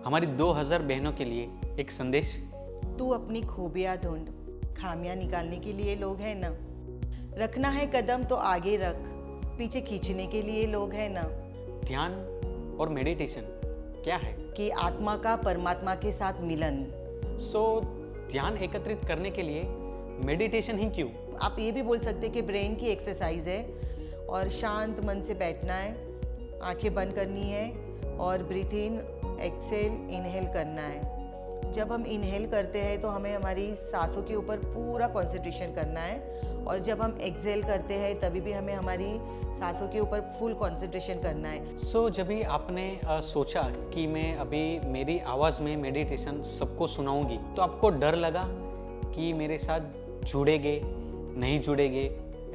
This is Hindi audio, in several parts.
हमारी 2000 बहनों के लिए एक संदेश। तू अपनी खूबियाँ ढूंढ, खामियां निकालने के लिए लोग हैं ना। रखना है कदम तो आगे रख, पीछे खींचने के लिए लोग हैं ना। ध्यान और मेडिटेशन क्या है? कि आत्मा का परमात्मा के साथ मिलन। ध्यान एकत्रित करने के लिए मेडिटेशन ही क्यों? आप ये भी बोल सकते हैं कि ब्रेन की एक्सरसाइज है और शांत मन से बैठना है, आंखें बंद करनी है और ब्रीथ इन एक्सेल इनहेल करना है। जब हम इनहेल करते हैं तो हमें हमारी सांसों के ऊपर पूरा कंसंट्रेशन करना है और जब हम एक्सेल करते हैं तभी भी हमें हमारी सांसों के ऊपर फुल कंसंट्रेशन करना है। जब भी आपने सोचा कि मैं अभी मेरी आवाज़ में मेडिटेशन सबको सुनाऊंगी, तो आपको डर लगा कि मेरे साथ जुड़ेंगे नहीं जुड़ेंगे,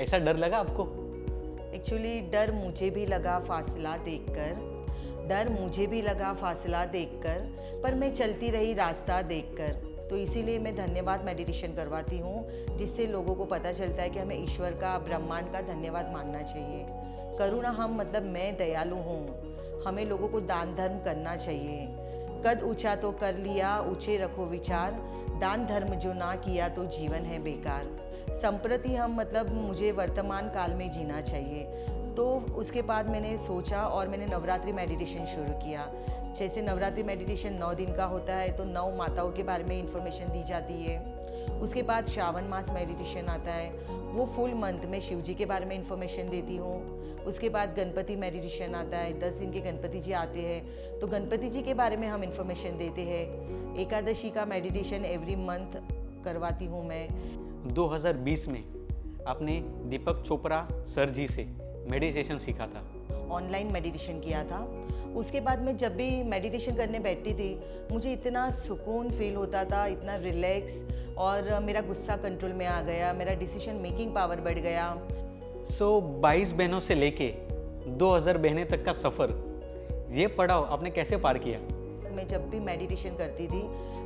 ऐसा डर लगा आपको? एक्चुअली डर मुझे भी लगा फासला देखकर, पर मैं चलती रही रास्ता देखकर। तो इसीलिए मैं धन्यवाद मेडिटेशन करवाती हूँ, जिससे लोगों को पता चलता है कि हमें ईश्वर का, ब्रह्मांड का धन्यवाद मानना चाहिए। करुणा हम मतलब मैं दयालु हूँ, हमें लोगों को दान धर्म करना चाहिए। कद ऊंचा तो कर लिया, ऊंचे रखो विचार, दान धर्म जो ना किया तो जीवन है बेकार। संप्रति हम मतलब मुझे वर्तमान काल में जीना चाहिए। तो उसके बाद मैंने सोचा और मैंने नवरात्रि मेडिटेशन शुरू किया। जैसे नवरात्रि मेडिटेशन 9 दिन का होता है तो 9 माताओं के बारे में इंफॉर्मेशन दी जाती है। उसके बाद श्रावण मास मेडिटेशन आता है, वो फुल मंथ में शिव जी के बारे में इंफॉर्मेशन देती हूँ। उसके बाद गणपति मेडिटेशन आता है, 10 दिन के गणपति जी आते हैं तो गणपति जी के बारे में हम इंफॉर्मेशन देते हैं। एकादशी का मेडिटेशन एवरी मंथ करवाती हूँ मैं। 2020 में आपने दीपक चोपड़ा सर जी से मेडिटेशन सीखा था। ऑनलाइन मेडिटेशन किया था। उसके बाद मैं जब भी मेडिटेशन करने बैठती थी मुझे इतना सुकून फील होता था, इतना रिलैक्स, और मेरा गुस्सा कंट्रोल में आ गया, मेरा डिसीजन मेकिंग पावर बढ़ गया। 22 बहनों से लेके 2000 बहनें तक का सफ़र, ये पड़ाव आपने कैसे पार किया? मैं जब भी मेडिटेशन करती थी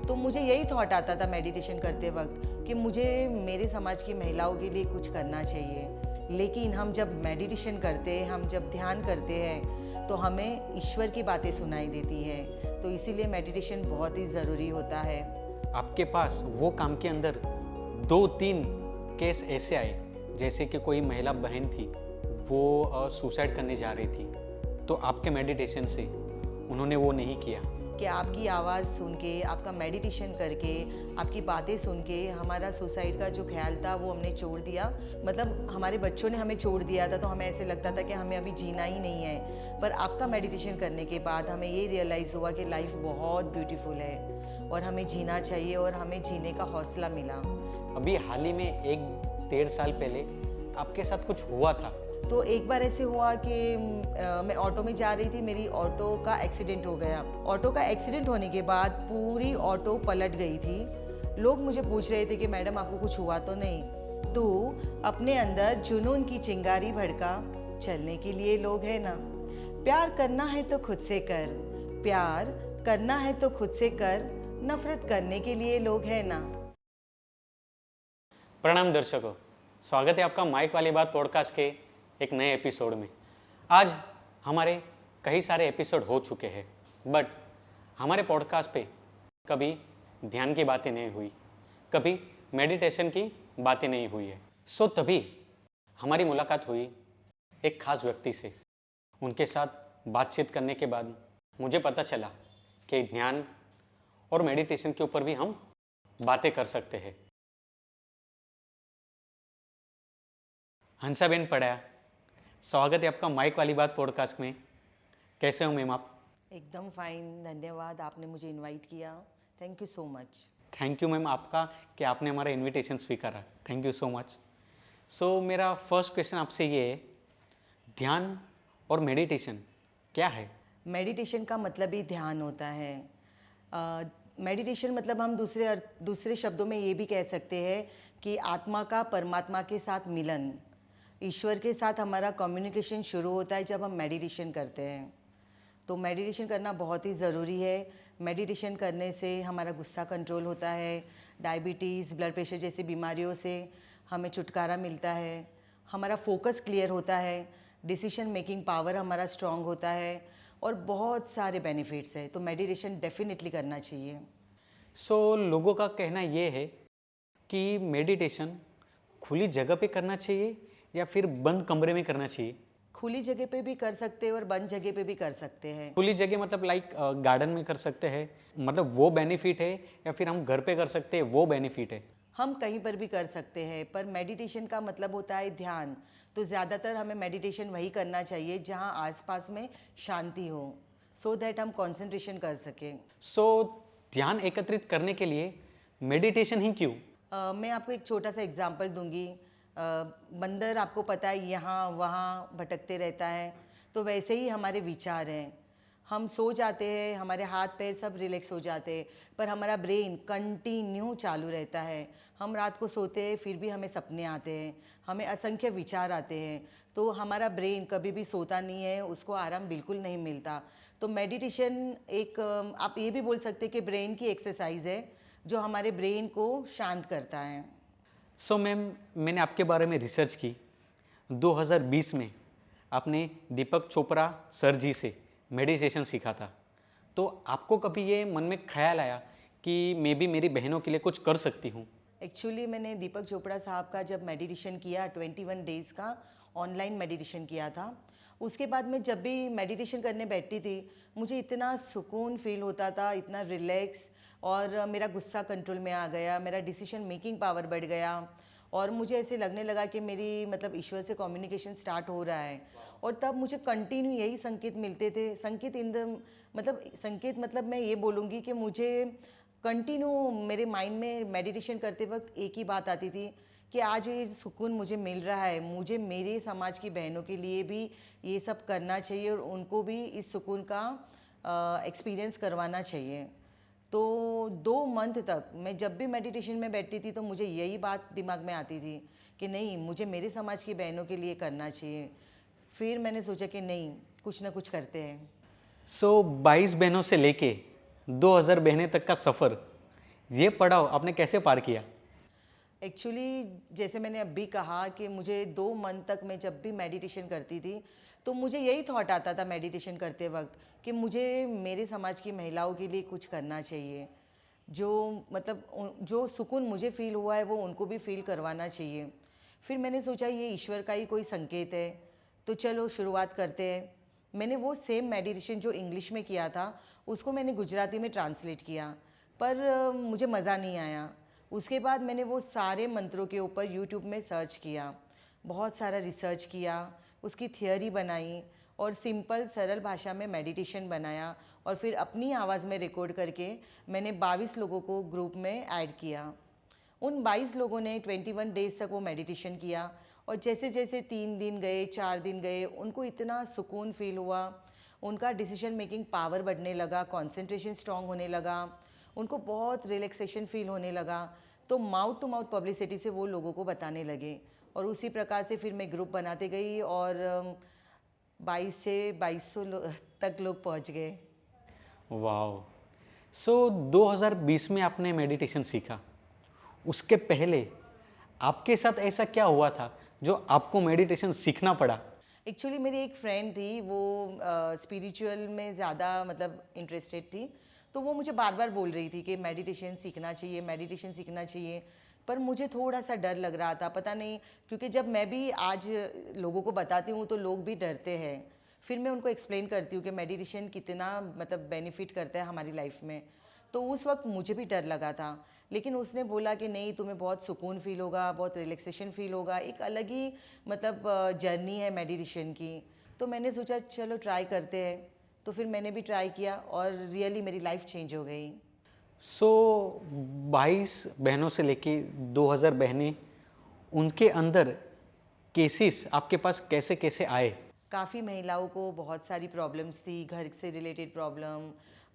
तो मुझे यही थॉट आता था मेडिटेशन करते वक्त कि मुझे मेरे समाज की महिलाओं के लिए कुछ करना चाहिए। लेकिन हम जब मेडिटेशन करते हैं, हम जब ध्यान करते हैं तो हमें ईश्वर की बातें सुनाई देती है। तो इसीलिए मेडिटेशन बहुत ही ज़रूरी होता है। आपके पास वो काम के अंदर 2-3 केस ऐसे आए, जैसे कि कोई महिला बहन थी, वो सुसाइड करने जा रही थी, तो आपके मेडिटेशन से उन्होंने वो नहीं किया। कि आपकी आवाज़ सुन के, आपका मेडिटेशन करके, आपकी बातें सुन के हमारा सुसाइड का जो ख्याल था वो हमने छोड़ दिया। मतलब हमारे बच्चों ने हमें छोड़ दिया था तो हमें ऐसे लगता था कि हमें अभी जीना ही नहीं है। पर आपका मेडिटेशन करने के बाद हमें ये रियलाइज़ हुआ कि लाइफ बहुत ब्यूटीफुल है और हमें जीना चाहिए और हमें जीने का हौसला मिला। अभी हाल ही में 1-1.5 साल पहले आपके साथ कुछ हुआ था। तो एक बार ऐसे हुआ कि मैं ऑटो में जा रही थी, मेरी ऑटो का एक्सीडेंट हो गया। ऑटो का एक्सीडेंट होने के बाद पूरी ऑटो पलट गई थी। लोग मुझे पूछ रहे थे कि मैडम आपको कुछ हुआ तो नहीं? तो अपने अंदर जुनून की चिंगारी भड़का, चलने के लिए लोग हैं ना। प्यार करना है तो खुद से कर, प्यार करना है तो खुद से कर, नफरत करने के लिए लोग हैं ना। प्रणाम दर्शकों, स्वागत है आपका माइक वाली बात पॉडकास्ट के एक नए एपिसोड में। आज हमारे कई सारे एपिसोड हो चुके हैं, बट हमारे पॉडकास्ट पे कभी ध्यान की बातें नहीं हुई, कभी मेडिटेशन की बातें नहीं हुई है। तभी हमारी मुलाकात हुई एक खास व्यक्ति से। उनके साथ बातचीत करने के बाद मुझे पता चला कि ध्यान और मेडिटेशन के ऊपर भी हम बातें कर सकते हैं। हंसाबेन पढ़ा, स्वागत है आपका माइक वाली बात पॉडकास्ट में। कैसे हो मैम आप? एकदम फाइन, धन्यवाद, आपने मुझे इनवाइट किया। Thank you so much. Thank you ma'am आपका कि आपने हमारा इनविटेशन स्वीकारा। Thank you so much. मेरा फर्स्ट क्वेश्चन आपसे ये है, ध्यान और मेडिटेशन क्या है? मेडिटेशन का मतलब ही ध्यान होता है। मेडिटेशन मतलब हम दूसरे शब्दों में ये भी कह सकते हैं कि आत्मा का परमात्मा के साथ मिलन, ईश्वर के साथ हमारा कम्युनिकेशन शुरू होता है जब हम मेडिटेशन करते हैं। तो मेडिटेशन करना बहुत ही ज़रूरी है। मेडिटेशन करने से हमारा गुस्सा कंट्रोल होता है, डायबिटीज़, ब्लड प्रेशर जैसी बीमारियों से हमें छुटकारा मिलता है, हमारा फोकस क्लियर होता है, डिसीजन मेकिंग पावर हमारा स्ट्रॉन्ग होता है, और बहुत सारे बेनिफिट्स है, तो मेडिटेशन डेफिनेटली करना चाहिए। सो लोगों का कहना ये है कि मेडिटेशन खुली जगह पे करना चाहिए या फिर बंद कमरे में करना चाहिए। खुली जगह पे भी कर सकते हैं और बंद जगह पे भी कर सकते हैं। खुली जगह मतलब लाइक गार्डन में कर सकते हैं, मतलब वो बेनिफिट है, या फिर हम घर पे कर सकते हैं वो बेनिफिट है। हम कहीं पर भी कर सकते हैं, पर मेडिटेशन का मतलब होता है ध्यान, तो ज़्यादातर हमें मेडिटेशन वही करना चाहिए जहाँ आसपास में शांति हो, सो दैट हम कंसंट्रेशन कर सकें। सो ध्यान एकत्रित करने के लिए मेडिटेशन ही क्यों? मैं आपको एक छोटा सा एग्जांपल दूंगी। बंदर आपको पता है यहाँ वहाँ भटकते रहता है, तो वैसे ही हमारे विचार हैं। हम सो जाते हैं, हमारे हाथ पैर सब रिलैक्स हो जाते हैं, पर हमारा ब्रेन कंटिन्यू चालू रहता है। हम रात को सोते हैं फिर भी हमें सपने आते हैं, हमें असंख्य विचार आते हैं, तो हमारा ब्रेन कभी भी सोता नहीं है, उसको आराम बिल्कुल नहीं मिलता। तो मेडिटेशन एक आप ये भी बोल सकते हैं कि ब्रेन की एक्सरसाइज है जो हमारे ब्रेन को शांत करता है। सो मैम, मैंने आपके बारे में रिसर्च की। 2020 में आपने दीपक चोपड़ा सर जी से मेडिटेशन सीखा था, तो आपको कभी ये मन में ख्याल आया कि मैं भी मेरी बहनों के लिए कुछ कर सकती हूँ? एक्चुअली मैंने दीपक चोपड़ा साहब का जब मेडिटेशन किया, 21 डेज़ का ऑनलाइन मेडिटेशन किया था, उसके बाद मैं जब भी मेडिटेशन करने बैठती थी, मुझे इतना सुकून फील होता था, इतना रिलैक्स, और मेरा गुस्सा कंट्रोल में आ गया, मेरा डिसीजन मेकिंग पावर बढ़ गया, और मुझे ऐसे लगने लगा कि मेरी मतलब ईश्वर से कम्युनिकेशन स्टार्ट हो रहा है। और तब मुझे कंटिन्यू यही संकेत मिलते थे, संकेत इन द मतलब संकेत मतलब मैं ये बोलूँगी कि मुझे कंटिन्यू मेरे माइंड में मेडिटेशन करते वक्त एक ही बात आती थी कि आज ये सुकून मुझे मिल रहा है, मुझे मेरे समाज की बहनों के लिए भी ये सब करना चाहिए और उनको भी इस सुकून का एक्सपीरियंस करवाना चाहिए। तो 2 मंथ तक मैं जब भी मेडिटेशन में बैठती थी तो मुझे यही बात दिमाग में आती थी कि नहीं, मुझे मेरे समाज की बहनों के लिए करना चाहिए। फिर मैंने सोचा कि नहीं, कुछ ना कुछ करते हैं। सो 22 बहनों से लेके 2000 बहनें तक का सफ़र, ये पड़ाव आपने कैसे पार किया? एक्चुअली जैसे मैंने अभी कहा कि मुझे 2 मंथ तक मैं जब भी मेडिटेशन करती थी, तो मुझे यही थॉट आता था मेडिटेशन करते वक्त कि मुझे मेरे समाज की महिलाओं के लिए कुछ करना चाहिए। जो मतलब जो सुकून मुझे फ़ील हुआ है वो उनको भी फ़ील करवाना चाहिए। फिर मैंने सोचा ये ईश्वर का ही कोई संकेत है, तो चलो शुरुआत करते हैं। मैंने वो सेम मेडिटेशन जो इंग्लिश में किया था, उसको मैंने गुजराती में ट्रांसलेट किया, पर मुझे मज़ा नहीं आया। उसके बाद मैंने वो सारे मंत्रों के ऊपर यूट्यूब में सर्च किया, बहुत सारा रिसर्च किया, उसकी थियोरी बनाई और सिंपल सरल भाषा में मेडिटेशन बनाया, और फिर अपनी आवाज़ में रिकॉर्ड करके मैंने 22 लोगों को ग्रुप में ऐड किया। उन 22 लोगों ने 21 डेज़ तक वो मेडिटेशन किया, और जैसे जैसे 3 दिन गए, 4 दिन गए, उनको इतना सुकून फील हुआ, उनका डिसीजन मेकिंग पावर बढ़ने लगा, कंसंट्रेशन स्ट्रांग होने लगा, उनको बहुत रिलैक्सेशन फील होने लगा। तो माउथ टू माउथ पब्लिसिटी से वो लोगों को बताने लगे, और उसी प्रकार से फिर मैं ग्रुप बनाते गई, और 22 से 2200 तक लोग पहुंच गए। वाह! सो 2020 में आपने मेडिटेशन सीखा, उसके पहले आपके साथ ऐसा क्या हुआ था जो आपको मेडिटेशन सीखना पड़ा? एक्चुअली मेरी एक फ्रेंड थी, वो स्पिरिचुअल में ज़्यादा मतलब इंटरेस्टेड थी, तो वो मुझे बार बार बोल रही थी कि मेडिटेशन सीखना चाहिए, मेडिटेशन सीखना चाहिए। पर मुझे थोड़ा सा डर लग रहा था, पता नहीं, क्योंकि जब मैं भी आज लोगों को बताती हूँ तो लोग भी डरते हैं। फिर मैं उनको एक्सप्लेन करती हूँ कि मेडिटेशन कितना मतलब बेनिफिट करता है हमारी लाइफ में। तो उस वक्त मुझे भी डर लगा था, लेकिन उसने बोला कि नहीं, तुम्हें बहुत सुकून फील होगा, बहुत रिलैक्सेशन फील होगा, एक अलग ही मतलब जर्नी है मेडिटेशन की। तो मैंने सोचा चलो ट्राई करते हैं, तो फिर मैंने भी ट्राई किया और रियली मेरी लाइफ चेंज हो गई। सो 22 बहनों से लेके 2000 बहनें, उनके अंदर केसेस आपके पास कैसे कैसे आए? काफ़ी महिलाओं को बहुत सारी प्रॉब्लम्स थी, घर से related problem,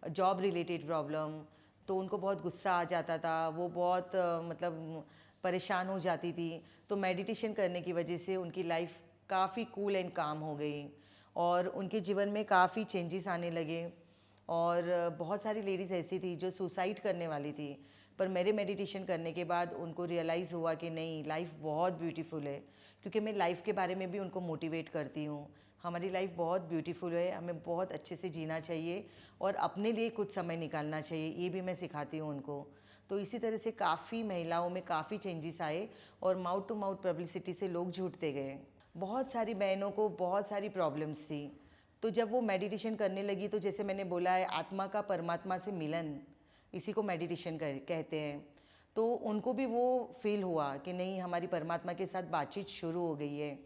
job related problem, तो उनको बहुत गुस्सा आ जाता था, वो बहुत मतलब परेशान हो जाती थी। तो मेडिटेशन करने की वजह से उनकी लाइफ काफ़ी कूल एंड काम हो गई, और उनके जीवन में काफ़ी चेंजेस आने लगे। और बहुत सारी लेडीज़ ऐसी थी जो सुसाइड करने वाली थी, पर मेरे मेडिटेशन करने के बाद उनको रियलाइज़ हुआ कि नहीं, लाइफ बहुत ब्यूटीफुल है, क्योंकि मैं लाइफ के बारे में भी उनको मोटिवेट करती हूँ। हमारी लाइफ बहुत ब्यूटीफुल है, हमें बहुत अच्छे से जीना चाहिए और अपने लिए कुछ समय निकालना चाहिए, ये भी मैं सिखाती हूँ उनको। तो इसी तरह से काफ़ी महिलाओं में काफ़ी चेंजेस आए और माउथ टू माउथ पब्लिसिटी से लोग जुड़ते गए। बहुत सारी बहनों को बहुत सारी प्रॉब्लम्स थी, तो जब वो मेडिटेशन करने लगी तो जैसे मैंने बोला है, आत्मा का परमात्मा से मिलन, इसी को मेडिटेशन कहते हैं। तो उनको भी वो फील हुआ कि नहीं, हमारी परमात्मा के साथ बातचीत शुरू हो गई है।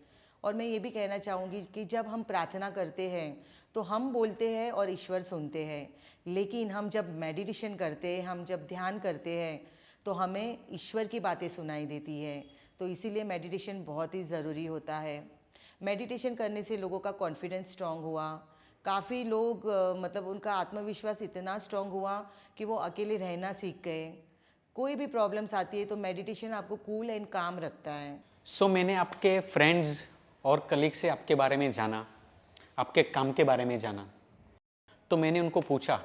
और मैं ये भी कहना चाहूँगी कि जब हम प्रार्थना करते हैं तो हम बोलते हैं और ईश्वर सुनते हैं, लेकिन हम जब मेडिटेशन करते हैं, हम जब ध्यान करते हैं तो हमें ईश्वर की बातें सुनाई देती है। तो इसीलिए मेडिटेशन बहुत ही ज़रूरी होता है। मेडिटेशन करने से लोगों का कॉन्फिडेंस स्ट्रांग हुआ। काफ़ी लोग मतलब उनका आत्मविश्वास इतना स्ट्रांग हुआ कि वो अकेले रहना सीख गए। कोई भी प्रॉब्लम्स आती है तो मेडिटेशन आपको कूल एंड काम रखता है। सो मैंने आपके फ्रेंड्स और कलीग से आपके बारे में जाना, आपके काम के बारे में जाना। तो मैंने उनको पूछा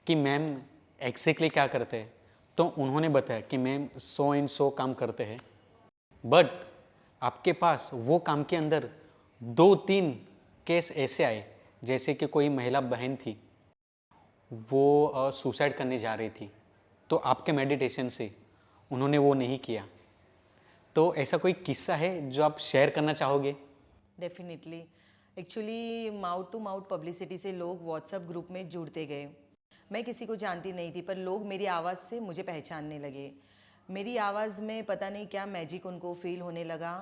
कि मैम एग्जैक्टली क्या करते हैं, तो उन्होंने बताया कि मैम 100 इन 100 काम करते हैं, बट आपके पास वो काम के अंदर 2-3 केस ऐसे आए, जैसे कि कोई महिला बहन थी, वो सुसाइड करने जा रही थी, तो आपके मेडिटेशन से उन्होंने वो नहीं किया। तो ऐसा कोई किस्सा है जो आप शेयर करना चाहोगे? Definitely. Actually mouth to mouth publicity से लोग व्हाट्सएप ग्रुप में जुड़ते गए। मैं किसी को जानती नहीं थी, पर लोग मेरी आवाज़ से मुझे पहचानने लगे। मेरी आवाज़ में पता नहीं क्या मैजिक उनको फील होने लगा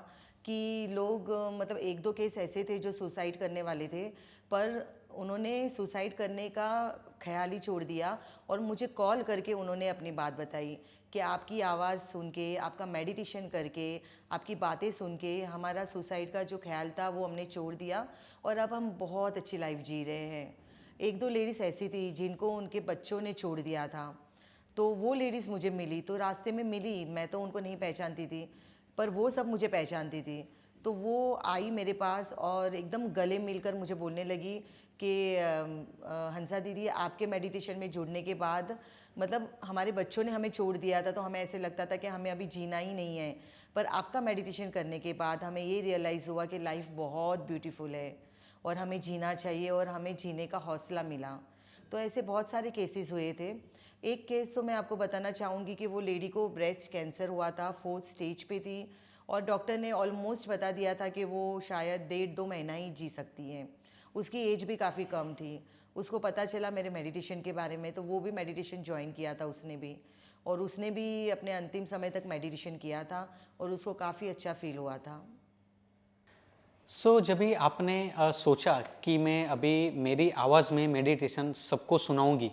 कि लोग मतलब एक दो केस ऐसे थे जो सुसाइड करने वाले थे, पर उन्होंने सुसाइड करने का ख्याल ही छोड़ दिया और मुझे कॉल करके उन्होंने अपनी बात बताई कि आपकी आवाज़ सुन के, आपका मेडिटेशन करके, आपकी बातें सुन के हमारा सुसाइड का जो ख्याल था वो हमने छोड़ दिया और अब हम बहुत अच्छी लाइफ जी रहे हैं। एक दो लेडीज़ ऐसी थी जिनको उनके बच्चों ने छोड़ दिया था, तो वो लेडीज़ मुझे मिली, तो रास्ते में मिली, मैं तो उनको नहीं पहचानती थी, पर वो सब मुझे पहचानती थी। तो वो आई मेरे पास और एकदम गले मिलकर मुझे बोलने लगी कि हंसा दीदी, आपके मेडिटेशन में जुड़ने के बाद मतलब हमारे बच्चों ने हमें छोड़ दिया था, तो हमें ऐसे लगता था कि हमें अभी जीना ही नहीं है, पर आपका मेडिटेशन करने के बाद हमें ये रियलाइज़ हुआ कि लाइफ बहुत ब्यूटीफुल है और हमें जीना चाहिए और हमें जीने का हौसला मिला। तो ऐसे बहुत सारे केसेस हुए थे। एक केस तो मैं आपको बताना चाहूँगी कि वो लेडी को ब्रेस्ट कैंसर हुआ था, 4th स्टेज पे थी और डॉक्टर ने ऑलमोस्ट बता दिया था कि वो शायद 1.5-2 महीना ही जी सकती हैं। उसकी एज भी काफ़ी कम थी। उसको पता चला मेरे मेडिटेशन के बारे में, तो वो भी मेडिटेशन ज्वाइन किया था उसने भी, और उसने भी अपने अंतिम समय तक मेडिटेशन किया था और उसको काफ़ी अच्छा फील हुआ था। सो जब भी आपने सोचा कि मैं अभी मेरी आवाज़ में मेडिटेशन सबको सुनाऊंगी,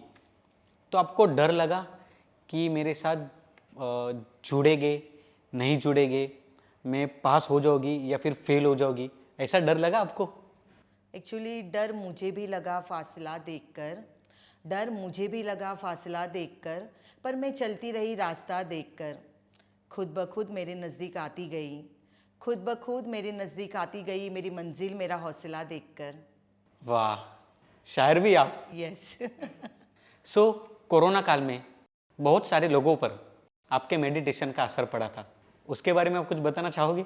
तो आपको डर लगा कि मेरे साथ जुड़ेंगे, नहीं जुड़ेंगे, मैं पास हो जाऊंगी या फिर फेल हो जाऊंगी, ऐसा डर लगा आपको? एक्चुअली डर मुझे भी लगा फासला देखकर, डर मुझे भी लगा फासला देखकर, पर मैं चलती रही रास्ता देखकर। खुद ब खुद मेरे नज़दीक आती गई, खुद ब खुद मेरे नज़दीक आती गई मेरी मंजिल मेरा हौसला देखकर। वाह, शायर भी आप। यस। सो कोरोना काल में बहुत सारे लोगों पर आपके मेडिटेशन का असर पड़ा था, उसके बारे में आप कुछ बताना चाहोगे?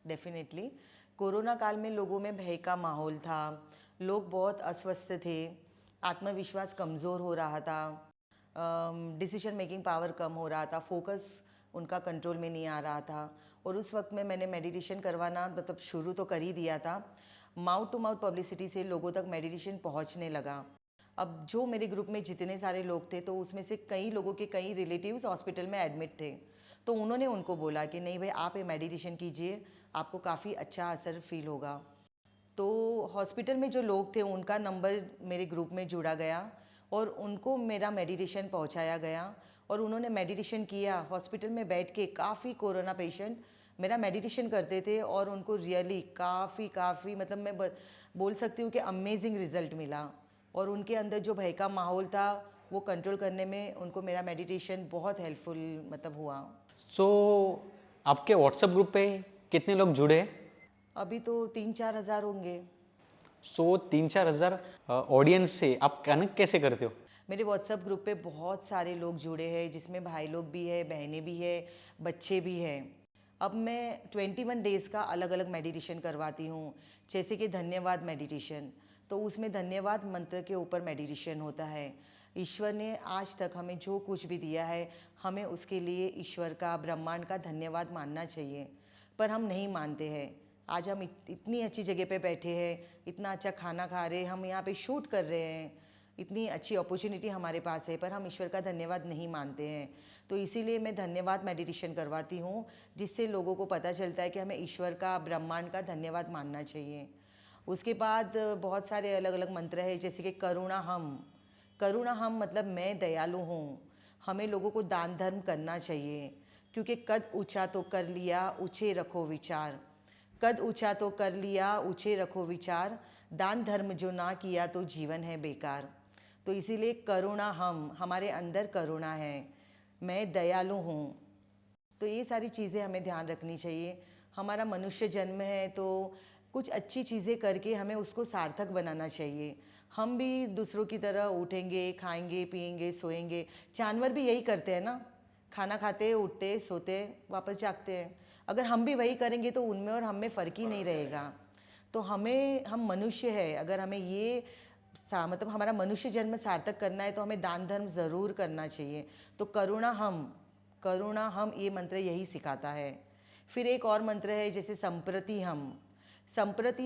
डेफिनेटली। कोरोना काल में लोगों में भय का माहौल था, लोग बहुत अस्वस्थ थे, आत्मविश्वास कमज़ोर हो रहा था, डिसीजन मेकिंग पावर कम हो रहा था, फोकस उनका कंट्रोल में नहीं आ रहा था। और उस वक्त में मैंने मेडिटेशन करवाना मतलब शुरू तो कर ही दिया था। माउथ टू माउथ पब्लिसिटी से लोगों तक मेडिटेशन पहुंचने लगा। अब जो मेरे ग्रुप में जितने सारे लोग थे, तो उसमें से कई लोगों के कई रिलेटिव्स हॉस्पिटल में एडमिट थे, तो उन्होंने उनको बोला कि नहीं भाई, आप ये मेडिटेशन कीजिए, आपको काफ़ी अच्छा असर फील होगा। तो हॉस्पिटल में जो लोग थे उनका नंबर मेरे ग्रुप में जुड़ा गया और उनको मेरा मेडिटेशन पहुंचाया गया और उन्होंने मेडिटेशन किया। हॉस्पिटल में बैठ के काफ़ी कोरोना पेशेंट मेरा मेडिटेशन करते थे और उनको रियली काफ़ी मतलब मैं बोल सकती हूँ कि अमेजिंग रिजल्ट मिला और उनके अंदर जो भय का माहौल था वो कंट्रोल करने में उनको मेरा मेडिटेशन बहुत हेल्पफुल मतलब हुआ। सो आपके व्हाट्सएप ग्रुप पे कितने लोग जुड़े हैं? अभी तो 3-4 हज़ार होंगे। सो 3-4 हज़ार ऑडियंस से आप कनेक्ट कैसे करते हो? मेरे व्हाट्सएप ग्रुप पे बहुत सारे लोग जुड़े हैं, जिसमें भाई लोग भी है, बहनें भी है, बच्चे भी हैं। अब मैं 21 डेज़ का अलग अलग मेडिटेशन करवाती हूँ, जैसे कि धन्यवाद मेडिटेशन। तो उसमें धन्यवाद मंत्र के ऊपर मेडिटेशन होता है। ईश्वर ने आज तक हमें जो कुछ भी दिया है, हमें उसके लिए ईश्वर का, ब्रह्मांड का धन्यवाद मानना चाहिए, पर हम नहीं मानते हैं। आज हम इतनी अच्छी जगह पे बैठे हैं, इतना अच्छा खाना खा रहे हैं, हम यहाँ पे शूट कर रहे हैं, इतनी अच्छी अपॉर्चुनिटी हमारे पास है, पर हम ईश्वर का धन्यवाद नहीं मानते हैं। तो इसीलिए मैं धन्यवाद मेडिटेशन करवाती हूँ, जिससे लोगों को पता चलता है कि हमें ईश्वर का, ब्रह्मांड का धन्यवाद मानना चाहिए। उसके बाद बहुत सारे अलग अलग मंत्र हैं, जैसे कि करुणा हम मतलब मैं दयालु हूँ। हमें लोगों को दान धर्म करना चाहिए, क्योंकि कद ऊंचा तो कर लिया, ऊंचे रखो विचार। कद ऊंचा तो कर लिया, ऊंचे रखो विचार। दान धर्म जो ना किया तो जीवन है बेकार। तो इसीलिए करुणा हमारे अंदर करुणा है, मैं दयालु हूँ। तो ये सारी चीज़ें हमें ध्यान रखनी चाहिए। हमारा मनुष्य जन्म है, तो कुछ अच्छी चीज़ें करके हमें उसको सार्थक बनाना चाहिए। हम भी दूसरों की तरह उठेंगे, खाएंगे, पिएंगे, सोएंगे। जानवर भी यही करते हैं ना, खाना खाते, उठते, सोते, वापस जागते हैं। अगर हम भी वही करेंगे तो उनमें और हम में फ़र्क ही नहीं रहेगा। तो हम मनुष्य है, अगर हमें ये मतलब हमारा मनुष्य जन्म सार्थक करना है, तो हमें दान धर्म ज़रूर करना चाहिए। तो करुणा हम ये मंत्र यही सिखाता है। फिर एक और मंत्र है, जैसे संप्रति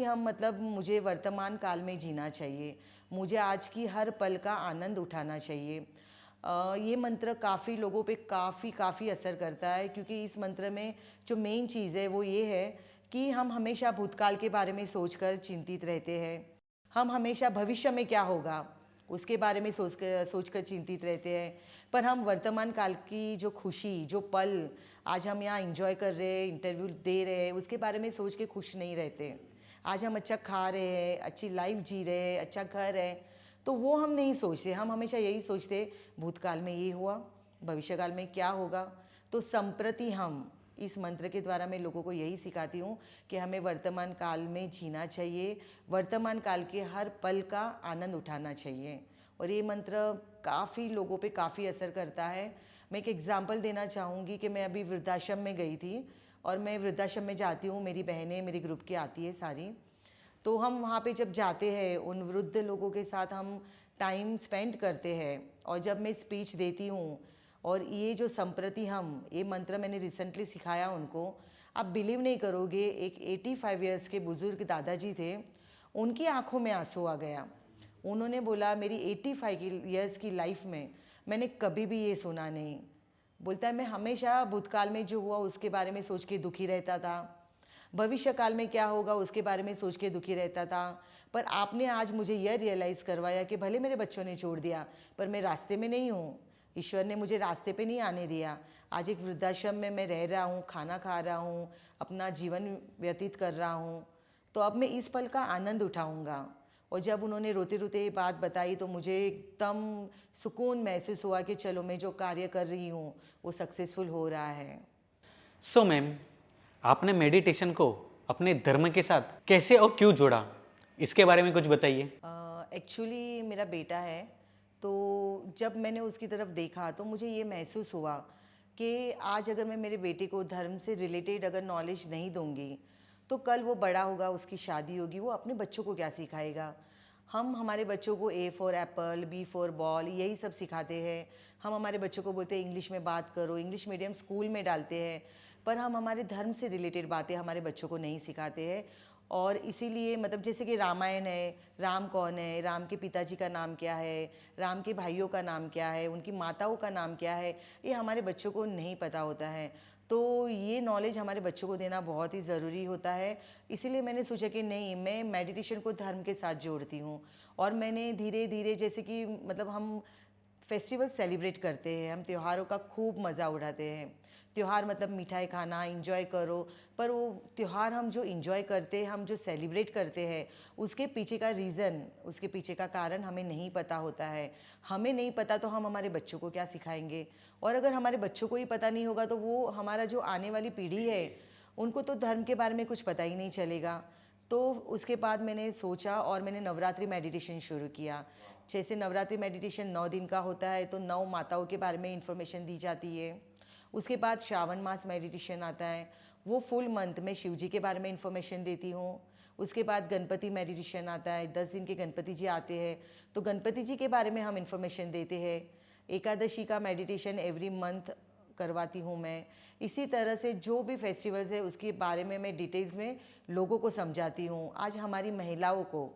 हम मतलब मुझे वर्तमान काल में जीना चाहिए, मुझे आज की हर पल का आनंद उठाना चाहिए। ये मंत्र काफ़ी लोगों पे काफ़ी असर करता है, क्योंकि इस मंत्र में जो मेन चीज़ है वो ये है कि हम हमेशा भूतकाल के बारे में सोचकर चिंतित रहते हैं। हम हमेशा भविष्य में क्या होगा उसके बारे में सोचकर चिंतित रहते हैं, पर हम वर्तमान काल की जो खुशी, जो पल आज हम यहाँ एंजॉय कर रहे हैं, इंटरव्यू दे रहे हैं, उसके बारे में सोच के खुश नहीं रहते। आज हम अच्छा खा रहे हैं, अच्छी लाइफ जी रहे हैं, अच्छा घर है, तो वो हम नहीं सोचते। हम हमेशा यही सोचते, भूतकाल में ये हुआ, भविष्यकाल में क्या होगा। तो संप्रति इस मंत्र के द्वारा मैं लोगों को यही सिखाती हूँ कि हमें वर्तमान काल में जीना चाहिए, वर्तमान काल के हर पल का आनंद उठाना चाहिए। और ये मंत्र काफ़ी लोगों पे काफ़ी असर करता है। मैं एक एग्ज़ाम्पल देना चाहूँगी कि मैं अभी वृद्धाश्रम में गई थी, और मैं वृद्धाश्रम में जाती हूँ, मेरी बहनें मेरे ग्रुप की आती है सारी। तो हम वहाँ पे जब जाते हैं, उन वृद्ध लोगों के साथ हम टाइम स्पेंड करते हैं, और जब मैं स्पीच देती हूँ, और ये जो संप्रति ये मंत्र मैंने रिसेंटली सिखाया उनको। आप बिलीव नहीं करोगे, एक 85 इयर्स के बुज़ुर्ग दादाजी थे, उनकी आंखों में आंसू आ गया। उन्होंने बोला, मेरी 85 इयर्स की लाइफ में मैंने कभी भी ये सुना नहीं। बोलता है, मैं हमेशा भूतकाल में जो हुआ उसके बारे में सोच के दुखी रहता था, भविष्य काल में क्या होगा उसके बारे में सोच के दुखी रहता था, पर आपने आज मुझे यह रियलाइज़ करवाया कि भले मेरे बच्चों ने छोड़ दिया, पर मैं रास्ते में नहीं हूँ। ईश्वर ने मुझे रास्ते पे नहीं आने दिया। आज एक वृद्धाश्रम में मैं रह रहा हूँ, खाना खा रहा हूँ, अपना जीवन व्यतीत कर रहा हूँ, तो अब मैं इस पल का आनंद उठाऊँगा। और जब उन्होंने रोते रोते ये बात बताई, तो मुझे एकदम सुकून महसूस हुआ कि चलो, मैं जो कार्य कर रही हूँ वो सक्सेसफुल हो रहा है। सो मैम, आपने मेडिटेशन को अपने धर्म के साथ कैसे और क्यों जोड़ा, इसके बारे में कुछ बताइए। एक्चुअली मेरा बेटा है, तो जब मैंने उसकी तरफ देखा तो मुझे ये महसूस हुआ कि आज अगर मैं मेरे बेटे को धर्म से रिलेटेड अगर नॉलेज नहीं दूंगी, तो कल वो बड़ा होगा, उसकी शादी होगी, वो अपने बच्चों को क्या सिखाएगा। हम हमारे बच्चों को A for Apple, B for ball, यही सब सिखाते हैं। हम हमारे बच्चों को बोलते हैं इंग्लिश में बात करो, इंग्लिश मीडियम स्कूल में डालते हैं, पर हम हमारे धर्म से रिलेटेड बातें हमारे बच्चों को नहीं सिखाते हैं। और इसीलिए मतलब जैसे कि रामायण है, राम कौन है, राम के पिताजी का नाम क्या है, राम के भाइयों का नाम क्या है, उनकी माताओं का नाम क्या है, ये हमारे बच्चों को नहीं पता होता है। तो ये नॉलेज हमारे बच्चों को देना बहुत ही ज़रूरी होता है। इसीलिए मैंने सोचा कि नहीं, मैं मेडिटेशन को धर्म के साथ जोड़ती हूँ। और मैंने धीरे धीरे, जैसे कि मतलब हम फेस्टिवल सेलिब्रेट करते हैं, हम त्योहारों का खूब मज़ा उठाते हैं। त्योहार मतलब मिठाई खाना, इंजॉय करो, पर वो त्यौहार हम जो इंजॉय करते हैं, हम जो सेलिब्रेट करते हैं, उसके पीछे का रीज़न, उसके पीछे का कारण हमें नहीं पता होता है। हमें नहीं पता तो हम हमारे बच्चों को क्या सिखाएंगे। और अगर हमारे बच्चों को ही पता नहीं होगा, तो वो हमारा जो आने वाली पीढ़ी है, उनको तो धर्म के बारे में कुछ पता ही नहीं चलेगा। तो उसके बाद मैंने सोचा और मैंने नवरात्रि मेडिटेशन शुरू किया। जैसे नवरात्रि मेडिटेशन 9 दिन का होता है, तो 9 माताओं के बारे में इंफॉर्मेशन दी जाती है। उसके बाद श्रावण मास मेडिटेशन आता है, वो फुल मंथ में शिव जी के बारे में इंफॉर्मेशन देती हूँ। उसके बाद गणपति मेडिटेशन आता है, 10 दिन के गणपति जी आते हैं, तो गणपति जी के बारे में हम इंफॉर्मेशन देते हैं। एकादशी का मेडिटेशन एवरी मंथ करवाती हूँ मैं। इसी तरह से जो भी फेस्टिवल्स है उसके बारे में मैं डिटेल्स में लोगों को समझाती हूँ। आज हमारी महिलाओं को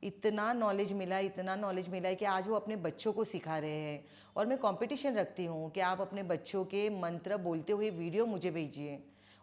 इतना नॉलेज मिला है कि आज वो अपने बच्चों को सिखा रहे हैं। और मैं कंपटीशन रखती हूँ कि आप अपने बच्चों के मंत्र बोलते हुए वीडियो मुझे भेजिए।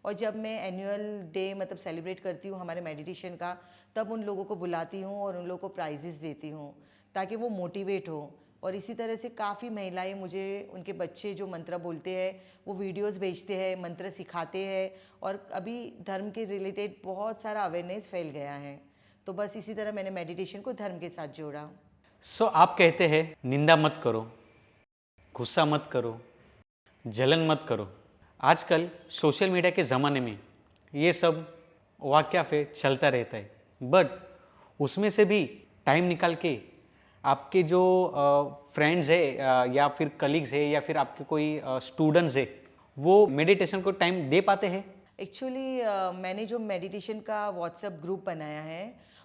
और जब मैं एनुअल डे मतलब सेलिब्रेट करती हूँ हमारे मेडिटेशन का, तब उन लोगों को बुलाती हूँ और उन लोगों को प्राइजेस देती हूँ ताकि वो मोटिवेट हो। और इसी तरह से काफ़ी महिलाएं मुझे उनके बच्चे जो मंत्र बोलते हैं वो वीडियोस भेजते हैं, मंत्र सिखाते हैं। और अभी धर्म के रिलेटेड बहुत सारा अवेयरनेस फैल गया है। तो बस इसी तरह मैंने मेडिटेशन को धर्म के साथ जोड़ा। सो आप कहते हैं निंदा मत करो, गुस्सा मत करो, जलन मत करो। आजकल सोशल मीडिया के ज़माने में ये सब वाक़या पे चलता रहता है, बट उसमें से भी टाइम निकाल के आपके जो फ्रेंड्स है या फिर कलीग्स है या फिर आपके कोई स्टूडेंट्स है, वो मेडिटेशन को टाइम दे पाते हैं? एक्चुअली मैंने जो मेडिटेशन का व्हाट्सएप ग्रुप बनाया है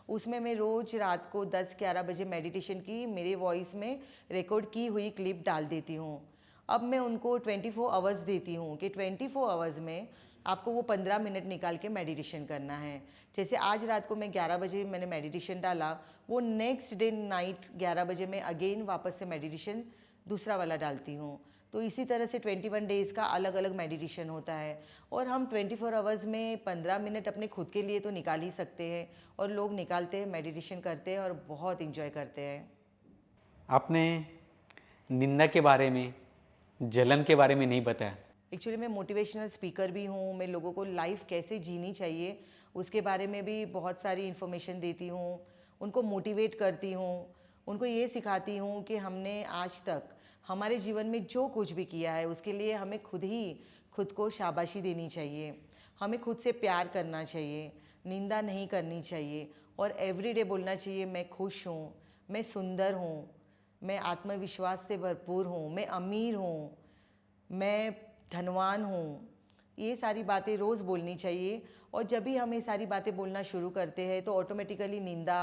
उसमें मैं रोज़ रात को 10-11 बजे मेडिटेशन की मेरे वॉइस में रिकॉर्ड की हुई क्लिप डाल देती हूँ। अब मैं उनको 24 आवर्स देती हूँ कि 24 आवर्स में आपको वो 15 मिनट निकाल के मेडिटेशन करना है। जैसे आज रात को मैं 11 बजे मैंने मेडिटेशन डाला, वो नेक्स्ट डे नाइट 11 बजे मैं अगेन वापस से मेडिटेशन दूसरा वाला डालती हूँ। तो इसी तरह से 21 डेज़ का अलग अलग मेडिटेशन होता है। और हम 24 आवर्स में 15 मिनट अपने खुद के लिए तो निकाल ही सकते हैं, और लोग निकालते हैं, मेडिटेशन करते हैं और बहुत इंजॉय करते हैं। आपने निंदा के बारे में, जलन के बारे में नहीं बताया। एक्चुअली मैं मोटिवेशनल स्पीकर भी हूँ। मैं लोगों को लाइफ कैसे जीनी चाहिए उसके बारे में भी बहुत सारी इन्फॉर्मेशन देती हूँ, उनको मोटिवेट करती हूँ, उनको ये सिखाती हूँ कि हमने आज तक हमारे जीवन में जो कुछ भी किया है उसके लिए हमें खुद को शाबाशी देनी चाहिए। हमें खुद से प्यार करना चाहिए, निंदा नहीं करनी चाहिए, और एवरीडे बोलना चाहिए मैं खुश हूँ, मैं सुंदर हूँ, मैं आत्मविश्वास से भरपूर हूँ, मैं अमीर हूँ, मैं धनवान हूँ। ये सारी बातें रोज़ बोलनी चाहिए। और जब भी हम ये सारी बातें बोलना शुरू करते हैं तो ऑटोमेटिकली निंदा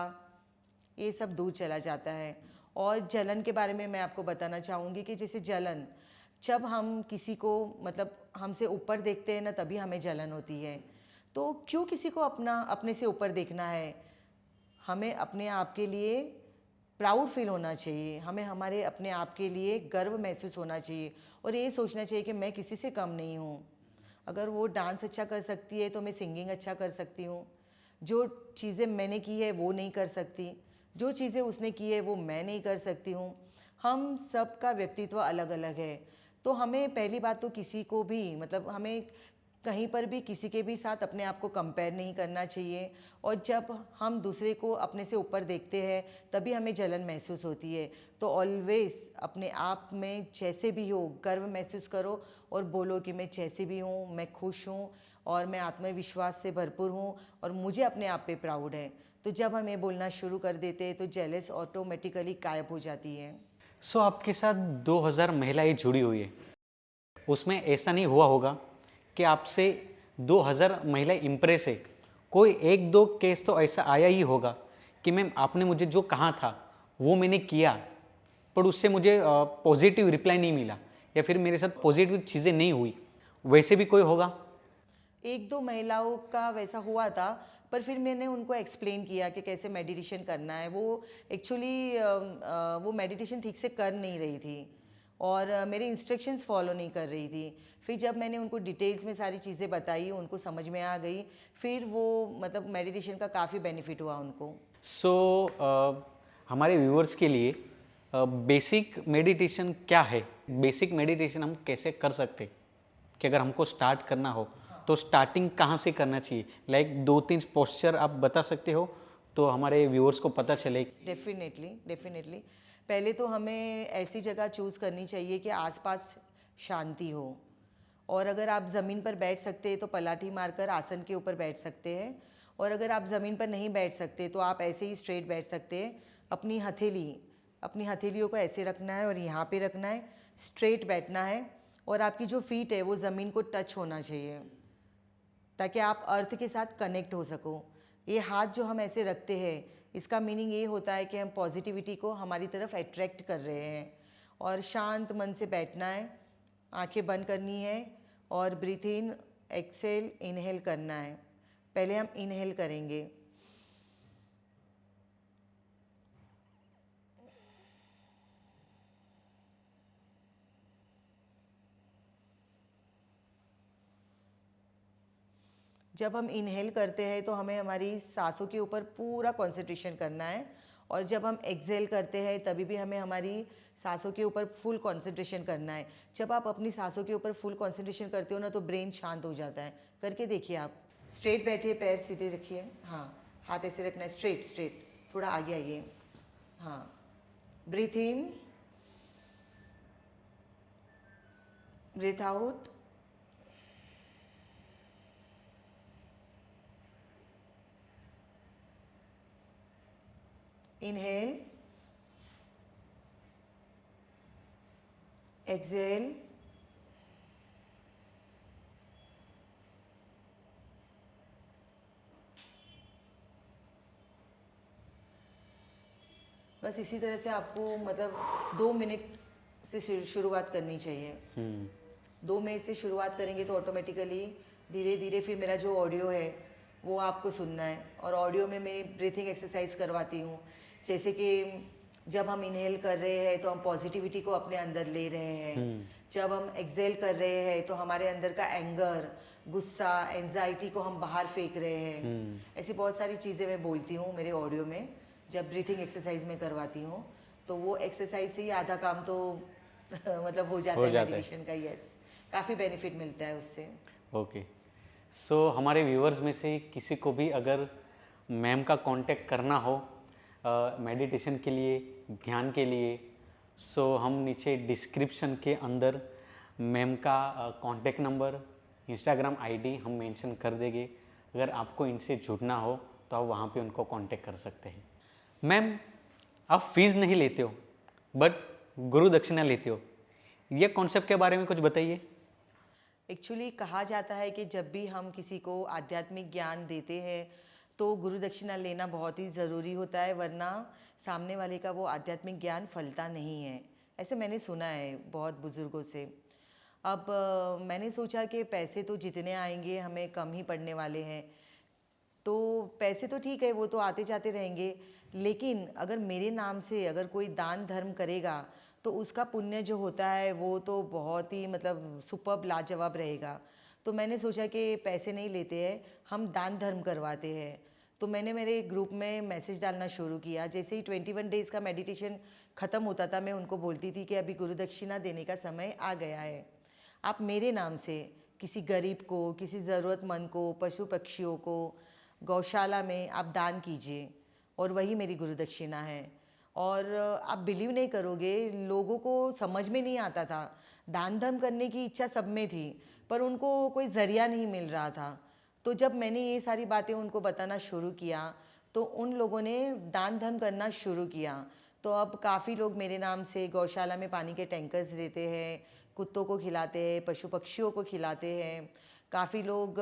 ये सब दूर चला जाता है। और जलन के बारे में मैं आपको बताना चाहूँगी कि जैसे जलन, जब हम किसी को मतलब हमसे ऊपर देखते हैं ना, तभी हमें जलन होती है। तो क्यों किसी को अपने से ऊपर देखना है? हमें अपने आप के लिए प्राउड फील होना चाहिए, हमें हमारे अपने आप के लिए गर्व महसूस होना चाहिए, और ये सोचना चाहिए कि मैं किसी से कम नहीं हूँ। अगर वो डांस अच्छा कर सकती है तो मैं सिंगिंग अच्छा कर सकती हूँ। जो चीज़ें मैंने की है वो नहीं कर सकती, जो चीज़ें उसने की है वो मैं नहीं कर सकती हूँ। हम सब का व्यक्तित्व अलग अलग है। तो हमें पहली बात तो किसी को भी मतलब हमें कहीं पर भी किसी के भी साथ अपने आप को कंपेयर नहीं करना चाहिए। और जब हम दूसरे को अपने से ऊपर देखते हैं तभी हमें जलन महसूस होती है। तो ऑलवेज अपने आप में जैसे भी हो गर्व महसूस करो और बोलो कि मैं जैसे भी हूँ, मैं खुश हूँ और मैं आत्मविश्वास से भरपूर हूँ और मुझे अपने आप पे प्राउड है। तो जब हम ये बोलना शुरू कर देते हैं तो जेलस ऑटोमेटिकली गायब हो जाती है। सो आपके साथ 2000 महिलाएं जुड़ी हुई है, उसमें ऐसा नहीं हुआ होगा कि आपसे 2000 महिलाएं इम्प्रेस है? कोई एक दो केस तो ऐसा आया ही होगा कि मैम आपने मुझे जो कहा था वो मैंने किया, पर उससे मुझे पॉजिटिव रिप्लाई नहीं मिला या फिर मेरे साथ पॉजिटिव चीज़ें नहीं हुई, वैसे भी कोई होगा? एक दो महिलाओं का वैसा हुआ था, पर फिर मैंने उनको एक्सप्लेन किया कि कैसे मेडिटेशन करना है। वो एक्चुअली वो मेडिटेशन ठीक से कर नहीं रही थी और मेरे इंस्ट्रक्शंस फॉलो नहीं कर रही थी। फिर जब मैंने उनको डिटेल्स में सारी चीज़ें बताई, उनको समझ में आ गई, फिर वो मतलब मेडिटेशन का काफ़ी बेनिफिट हुआ उनको। सो हमारे व्यूअर्स के लिए बेसिक मेडिटेशन क्या है? बेसिक मेडिटेशन हम कैसे कर सकते कि अगर हमको स्टार्ट करना हो तो स्टार्टिंग कहाँ से करना चाहिए? लाइक 2-3 पोस्चर आप बता सकते हो तो हमारे व्यूअर्स को पता चले। डेफिनेटली पहले तो हमें ऐसी जगह चूज़ करनी चाहिए कि आसपास शांति हो। और अगर आप ज़मीन पर बैठ सकते हैं तो पलाठी मारकर आसन के ऊपर बैठ सकते हैं, और अगर आप ज़मीन पर नहीं बैठ सकते तो आप ऐसे ही स्ट्रेट बैठ सकते हैं। अपनी हथेलियों को ऐसे रखना है और यहाँ पे रखना है, स्ट्रेट बैठना है, और आपकी जो फीट है वो ज़मीन को टच होना चाहिए। ताकि आप अर्थ के साथ कनेक्ट हो सको। ये हाथ जो हम ऐसे रखते हैं, इसका मीनिंग ये होता है कि हम पॉजिटिविटी को हमारी तरफ अट्रैक्ट कर रहे हैं। और शांत मन से बैठना है, आंखें बंद करनी है और ब्रीथ इन, एक्सेल, इनहेल करना है। पहले हम इनहेल करेंगे। जब हम इनहेल करते हैं तो हमें हमारी सांसों के ऊपर पूरा कंसंट्रेशन करना है, और जब हम एक्सेल करते हैं तभी भी हमें हमारी सांसों के ऊपर फुल कंसंट्रेशन करना है। जब आप अपनी सांसों के ऊपर फुल कंसंट्रेशन करते हो ना, तो ब्रेन शांत हो जाता है। करके देखिए आप। स्ट्रेट बैठिए, पैर सीधे रखिए। हाँ, हाथ ऐसे रखना है, स्ट्रेट स्ट्रेट। थोड़ा आगे आइए। हाँ, ब्रीथ इन, ब्रीथ आउट। इनहेल, एक्सेल, बस इसी तरह से आपको मतलब 2 मिनट से शुरुआत करनी चाहिए। 2 मिनट से शुरुआत करेंगे तो ऑटोमेटिकली धीरे धीरे फिर मेरा जो ऑडियो है वो आपको सुनना है। और ऑडियो में मैं ब्रीथिंग एक्सरसाइज करवाती हूँ। जैसे कि जब हम इनहेल कर रहे हैं तो हम पॉजिटिविटी को अपने अंदर ले रहे हैं। जब हम एक्सेल कर रहे हैं तो हमारे अंदर का एंगर, गुस्सा, एंजाइटी को हम बाहर फेंक रहे हैं। ऐसी बहुत सारी चीज़ें मैं बोलती हूँ मेरे ऑडियो में जब ब्रीथिंग एक्सरसाइज में करवाती हूँ। तो वो एक्सरसाइज से ही आधा काम तो मतलब हो जाता है मेडिटेशन का। यस, काफ़ी बेनिफिट मिलता है उससे। ओके, सो हमारे व्यूअर्स में से किसी को भी अगर मैम का कांटेक्ट करना हो मेडिटेशन के लिए, ध्यान के लिए, सो हम नीचे डिस्क्रिप्शन के अंदर मैम का कांटेक्ट नंबर, इंस्टाग्राम आईडी हम मेंशन कर देंगे। अगर आपको इनसे जुड़ना हो तो आप वहाँ पे उनको कांटेक्ट कर सकते हैं। मैम, आप फीस नहीं लेते हो बट गुरु दक्षिणा लेते हो, ये कॉन्सेप्ट के बारे में कुछ बताइए। एक्चुअली कहा जाता है कि जब भी हम किसी को आध्यात्मिक ज्ञान देते हैं तो गुरु दक्षिणा लेना बहुत ही ज़रूरी होता है, वरना सामने वाले का वो आध्यात्मिक ज्ञान फलता नहीं है। ऐसे मैंने सुना है बहुत बुज़ुर्गों से। अब मैंने सोचा कि पैसे तो जितने आएंगे हमें कम ही पड़ने वाले हैं, तो पैसे तो ठीक है, वो तो आते जाते रहेंगे, लेकिन अगर मेरे नाम से अगर कोई दान धर्म करेगा तो उसका पुण्य जो होता है वो तो बहुत ही मतलब सुपर्ब, लाजवाब रहेगा। तो मैंने सोचा कि पैसे नहीं लेते हैं, हम दान धर्म करवाते हैं। तो मैंने मेरे ग्रुप में मैसेज डालना शुरू किया। जैसे ही 21 डेज़ का मेडिटेशन ख़त्म होता था, मैं उनको बोलती थी कि अभी गुरु दक्षिणा देने का समय आ गया है। आप मेरे नाम से किसी गरीब को, किसी ज़रूरतमंद को, पशु पक्षियों को गौशाला में आप दान कीजिए, और वही मेरी गुरु दक्षिणा है। और आप बिलीव नहीं करोगे, लोगों को समझ में नहीं आता था। दान धर्म करने की इच्छा सब में थी, पर उनको कोई ज़रिया नहीं मिल रहा था। तो जब मैंने ये सारी बातें उनको बताना शुरू किया तो उन लोगों ने दान धर्म करना शुरू किया। तो अब काफ़ी लोग मेरे नाम से गौशाला में पानी के टैंकर्स देते हैं, कुत्तों को खिलाते हैं, पशु पक्षियों को खिलाते हैं। काफ़ी लोग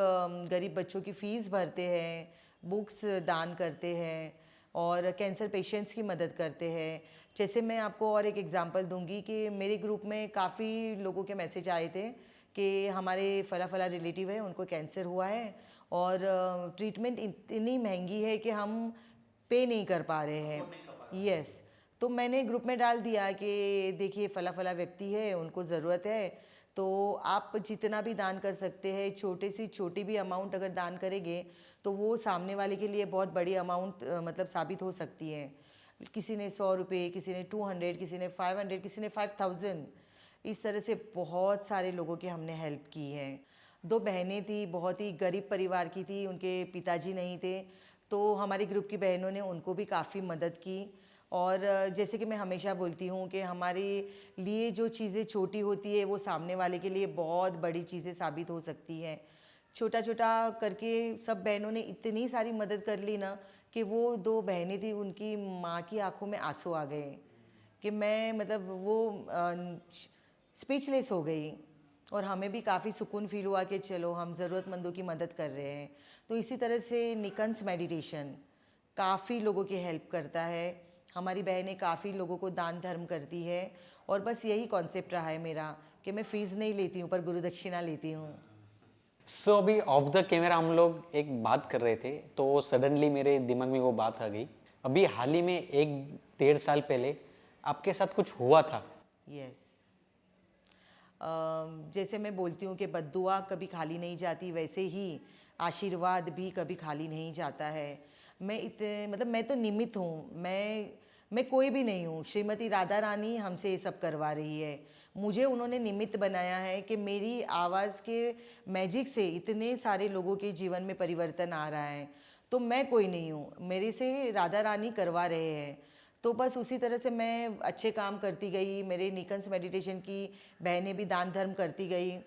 गरीब बच्चों की फ़ीस भरते हैं, बुक्स दान करते हैं, और कैंसर पेशेंट्स की मदद करते हैं। जैसे मैं आपको और एक एग्जांपल दूंगी कि मेरे ग्रुप में काफ़ी लोगों के मैसेज आए थे कि हमारे फला फला रिलेटिव है, उनको कैंसर हुआ है और ट्रीटमेंट इतनी महंगी है कि हम पे नहीं कर पा रहे हैं। यस, तो मैंने ग्रुप में डाल दिया कि देखिए फला फला व्यक्ति है, उनको ज़रूरत है, तो आप जितना भी दान कर सकते हैं, छोटे से छोटी भी अमाउंट अगर दान करेंगे तो वो सामने वाले के लिए बहुत बड़ी अमाउंट मतलब साबित हो सकती है। किसी ने 100 रुपये, किसी ने 200, किसी ने 500, किसी ने 5000, इस तरह से बहुत सारे लोगों की हमने हेल्प की है। 2 बहनें थी, बहुत ही गरीब परिवार की थी, उनके पिताजी नहीं थे, तो हमारे ग्रुप की बहनों ने उनको भी काफ़ी मदद की। और जैसे कि मैं हमेशा बोलती हूँ कि हमारे लिए जो चीज़ें छोटी होती है वो सामने वाले के लिए बहुत बड़ी चीज़ें साबित हो सकती हैं। छोटा छोटा करके सब बहनों ने इतनी सारी मदद कर ली ना कि वो 2 बहनें थी, उनकी माँ की आंखों में आंसू आ गए कि मैं मतलब वो स्पीचलेस हो गई। और हमें भी काफ़ी सुकून फील हुआ कि चलो हम ज़रूरतमंदों की मदद कर रहे हैं। तो इसी तरह से निकंस मेडिटेशन काफ़ी लोगों की हेल्प करता है। हमारी बहनें काफ़ी लोगों को दान धर्म करती है और बस यही कॉन्सेप्ट रहा है मेरा कि मैं फ़ीस नहीं लेती हूँ पर गुरु दक्षिणा लेती हूँ। सो अभी ऑफ द कैमरा हम लोग एक बात कर रहे थे तो सडनली मेरे दिमाग में वो बात आ गई। अभी हाल ही में 1-1.5 साल पहले आपके साथ कुछ हुआ था। यस, जैसे मैं बोलती हूँ कि बद्दुआ कभी खाली नहीं जाती, वैसे ही आशीर्वाद भी कभी खाली नहीं जाता है। मैं इतने मतलब मैं तो निमित्त हूँ, मैं कोई भी नहीं हूँ। श्रीमती राधा रानी हमसे ये सब करवा रही है। मुझे उन्होंने निमित्त बनाया है कि मेरी आवाज़ के मैजिक से इतने सारे लोगों के जीवन में परिवर्तन आ रहा है। तो मैं कोई नहीं हूँ, मेरे से राधा रानी करवा रहे हैं। तो बस उसी तरह से मैं अच्छे काम करती गई। मेरे निकंस मेडिटेशन की बहनें भी दान धर्म करती गई।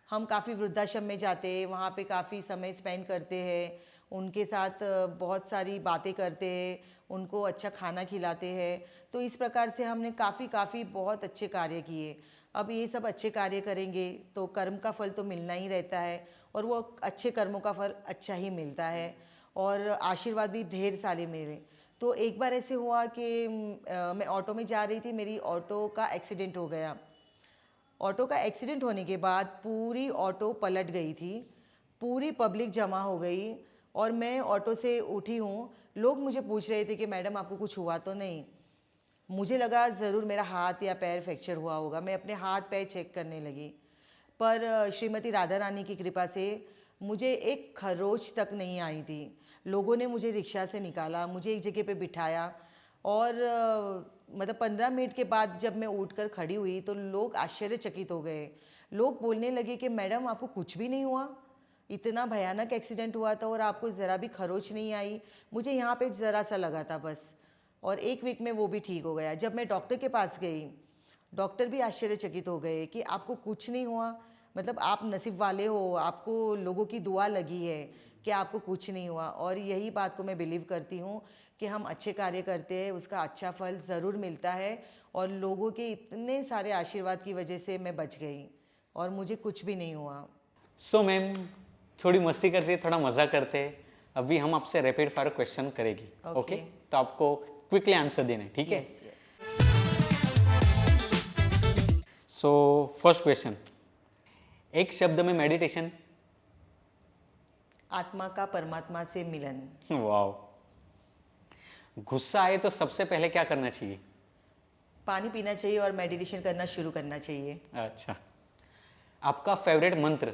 हम काफ़ी वृद्धाश्रम में जाते हैं, वहाँ पे काफ़ी समय स्पेंड करते हैं, उनके साथ बहुत सारी बातें करते हैं, उनको अच्छा खाना खिलाते हैं। तो इस प्रकार से हमने काफ़ी बहुत अच्छे कार्य किए। अब ये सब अच्छे कार्य करेंगे तो कर्म का फल तो मिलना ही रहता है और वो अच्छे कर्मों का फल अच्छा ही मिलता है और आशीर्वाद भी ढेर सारे मिले। तो एक बार ऐसे हुआ कि मैं ऑटो में जा रही थी, मेरी ऑटो का एक्सीडेंट हो गया। ऑटो का एक्सीडेंट होने के बाद पूरी ऑटो पलट गई थी, पूरी पब्लिक जमा हो गई और मैं ऑटो से उठी हूँ। लोग मुझे पूछ रहे थे कि मैडम आपको कुछ हुआ तो नहीं। मुझे लगा ज़रूर मेरा हाथ या पैर फ्रैक्चर हुआ होगा। मैं अपने हाथ पैर चेक करने लगी, पर श्रीमती राधा रानी की कृपा से मुझे एक खरोच तक नहीं आई थी। लोगों ने मुझे रिक्शा से निकाला, मुझे एक जगह पे बिठाया और मतलब 15 मिनट के बाद जब मैं उठकर खड़ी हुई तो लोग आश्चर्यचकित हो गए। लोग बोलने लगे कि मैडम आपको कुछ भी नहीं हुआ, इतना भयानक एक्सीडेंट हुआ था और आपको ज़रा भी खरोच नहीं आई। मुझे यहाँ पे ज़रा सा लगा था बस, और 1 वीक में वो भी ठीक हो गया। जब मैं डॉक्टर के पास गई, डॉक्टर भी आश्चर्यचकित हो गए कि आपको कुछ नहीं हुआ, मतलब आप नसीब वाले हो, आपको लोगों की दुआ लगी है कि आपको कुछ नहीं हुआ। और यही बात को मैं बिलीव करती हूँ कि हम अच्छे कार्य करते हैं उसका अच्छा फल ज़रूर मिलता है और लोगों के इतने सारे आशीर्वाद की वजह से मैं बच गई और मुझे कुछ भी नहीं हुआ। सो मैम थोड़ी मस्ती करते हैं, थोड़ा मज़ा करते हैं। अभी हम आपसे रैपिड फायर क्वेश्चन करेगी। ओके, तो आपको क्विकली आंसर देना है, ठीक है? Yes yes. So first question, एक शब्द में मेडिटेशन। आत्मा का परमात्मा से मिलन। वाओ। गुस्सा आए तो सबसे पहले क्या करना चाहिए? पानी पीना चाहिए और मेडिटेशन करना शुरू करना चाहिए। अच्छा, आपका फेवरेट मंत्र?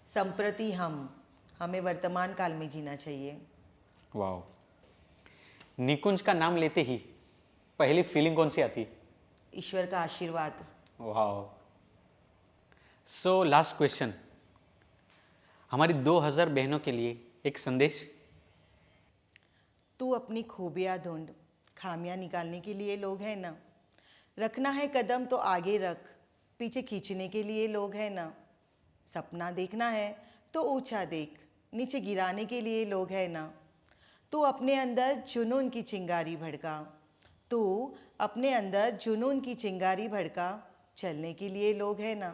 संप्रति हमें वर्तमान काल में जीना चाहिए। वाओ। निकुंज का नाम लेते ही पहली फीलिंग कौन सी आती? ईश्वर का आशीर्वाद। वाओ। सो लास्ट क्वेश्चन, हमारी 2000 बहनों के लिए एक संदेश। तू अपनी खूबियाँ ढूंढ, खामियां निकालने के लिए लोग हैं ना। रखना है कदम तो आगे रख, पीछे खींचने के लिए लोग हैं ना। सपना देखना है तो ऊंचा देख, नीचे गिराने के लिए लोग हैं ना। तू अपने अंदर जुनून की चिंगारी भड़का, तू अपने अंदर जुनून की चिंगारी भड़का, चलने के लिए लोग हैं ना।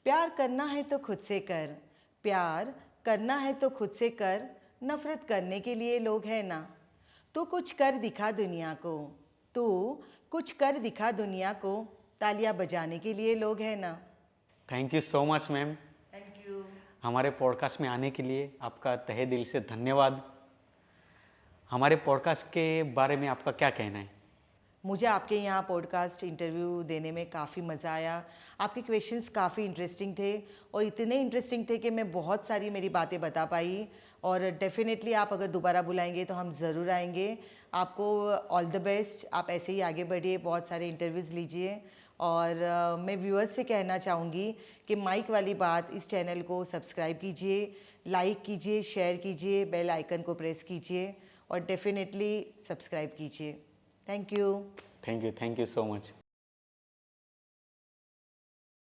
प्यार करना है तो खुद से कर, प्यार करना है तो खुद से कर, नफरत करने के लिए लोग हैं ना। तू कुछ कर दिखा दुनिया को, तू कुछ कर दिखा दुनिया को, तालियां बजाने के लिए लोग हैं ना। Thank you so much ma'am. Thank you. हमारे पॉडकास्ट में आने के लिए आपका तहे दिल से धन्यवाद। हमारे पॉडकास्ट के बारे में आपका क्या कहना है? मुझे आपके यहाँ पॉडकास्ट इंटरव्यू देने में काफ़ी मज़ा आया। आपके क्वेश्चंस काफ़ी इंटरेस्टिंग थे और इतने इंटरेस्टिंग थे कि मैं बहुत सारी मेरी बातें बता पाई। और डेफिनेटली आप अगर दोबारा बुलाएंगे तो हम ज़रूर आएंगे। आपको ऑल द बेस्ट, आप ऐसे ही आगे बढ़िए, बहुत सारे इंटरव्यूज़ लीजिए। और मैं व्यूअर्स से कहना चाहूँगी कि माइक वाली बात इस चैनल को सब्सक्राइब कीजिए, लाइक कीजिए, शेयर कीजिए, बेल आइकन को प्रेस कीजिए और डेफिनेटली सब्सक्राइब कीजिए। Thank you. Thank you so much.